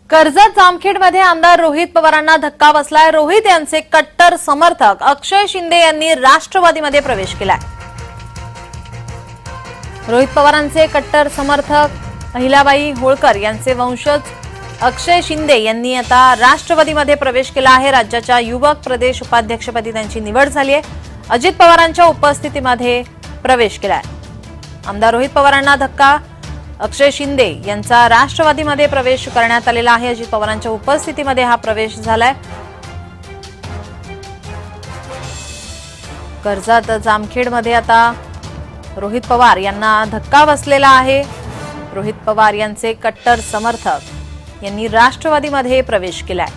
कर्जत जामखेडमध्ये आमदार रोहित पवारांना धक्का बसलाय। रोहित यांचे कट्टर समर्थक अक्षय शिंदे यांनी राष्ट्रवादीमध्ये प्रवेश केलाय। रोहित पवारांचे कट्टर समर्थक अहिल्याबाई होळकर यांचे वंशज अक्षय शिंदे यांनी आता राष्ट्रवादीमध्ये प्रवेश केला आहे। राज्याच्या युवक प्रदेश उपाध्यक्षपदी त्यांची निवड झाली आहे। अजित पवारांच्या उपस्थितीमध्ये प्रवेश केलाय। आमदार रोहित पवारांना धक्का, अक्षय शिंदे यांचा राष्ट्रवादीमध्ये प्रवेश करण्यात आलेला आहे। अजित पवारांच्या उपस्थितीमध्ये हा प्रवेश झालाय। कर्जत जामखेडमध्ये आता रोहित पवार यांना धक्का बसलेला आहे। रोहित पवार यांचे कट्टर समर्थक यांनी राष्ट्रवादीमध्ये प्रवेश केलाय।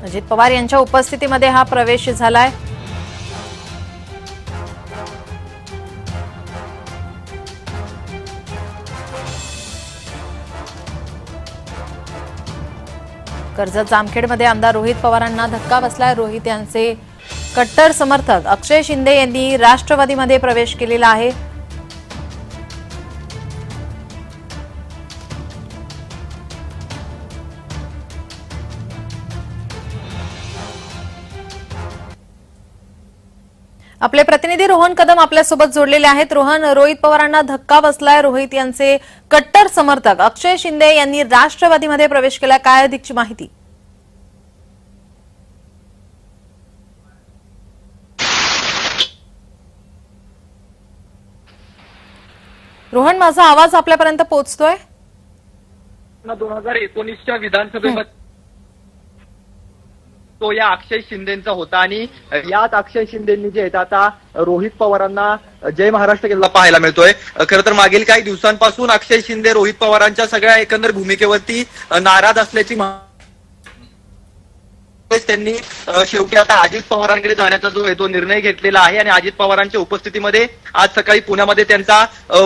अजित पवार यांच्या उपस्थितीमध्ये हा प्रवेश झालाय। कर्जत जामखेडमध्ये आमदार रोहित पवारांना धक्का बसलाय। रोहित यांचे कट्टर समर्थक अक्षय शिंदे यांनी राष्ट्रवादीमध्ये प्रवेश केलेला आहे। आपले प्रतिनिधी रोहन कदम आपल्यासोबत जोडलेले आहेत। रोहन, रोहित पवारांना धक्का बसलाय। रोहित यांचे कट्टर समर्थक अक्षय शिंदे यांनी राष्ट्रवादीमध्ये प्रवेश केला, काय अधिकची माहिती? रोहन, माझा आवाज आपल्यापर्यंत पोहोचतोय? 2019च्या विधानसभेमध्ये तो या अक्षय शिंदेचा होता आणि याच अक्षय शिंदेंनी जे आहेत आता रोहित पवारांना जय महाराष्ट्र केलेला पाहायला मिळतोय। खरं तर मागील काही दिवसांपासून अक्षय शिंदे रोहित पवारांच्या सगळ्या एकंदर भूमिकेवरती नाराज असल्याची त्यांनी शेवटी आता अजित पवारांकडे जाण्याचा जो आहे तो निर्णय घेतलेला आहे आणि अजित पवारांच्या उपस्थितीमध्ये आज सकाळी पुण्यामध्ये त्यांचा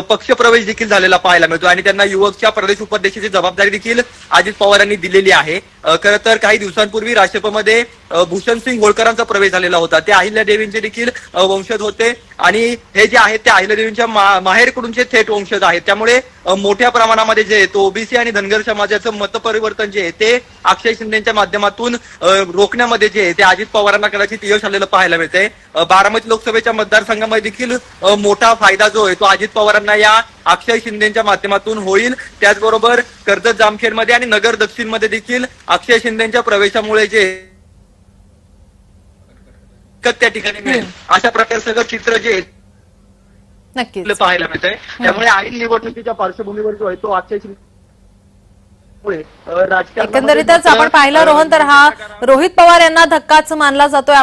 पक्षप्रवेश देखील झालेला पाहायला मिळतो आणि त्यांना युवकच्या प्रदेश उपाध्यक्षाची जबाबदारी देखील अजित पवारांनी दिलेली आहे। खरं तर काही दिवसांपूर्वी राष्ट्रपमध्ये भूषणसिंग होळकरांचा प्रवेश झालेला होता। ते अहिल्यादेवींचे देखील वंशज होते आणि हे जे आहेत ते अहिल्यादेवींच्या माहेरकडूनचे थेट वंशज आहेत। त्यामुळे मोठ्या प्रमाणामध्ये जे तो ओबीसी आणि धनगर समाजाचं मतपरिवर्तन जे आहे ते अक्षय शिंदेच्या माध्यमातून रोखण्यामध्ये जे आहे ते अजित पवारांना कदाचित यश आलेलं पाहायला मिळतंय। बारामती लोकसभेच्या मतदारसंघामध्ये देखील मोठा फायदा जो आहे तो अजित पवारांना या अक्षय शिंदेच्या माध्यमातून होईल। त्याचबरोबर कर्जत जामखेडमध्ये आणि नगर दक्षिणमध्ये देखील अक्षय शिंदेच्या प्रवेशामुळे जे त्या ठिकाणी मिळेल अशा प्रकारे सगळं चित्र जे नक्कीच पाहायला मिळतंय। त्यामुळे ऐन निवडणुकीच्या पार्श्वभूमीवर जो आहे तो अक्षय शिंदे एकंदरीतच आपण पाहिलं रोहन, तर हा रोहित पवार यांना धक्काच मानला जातोय।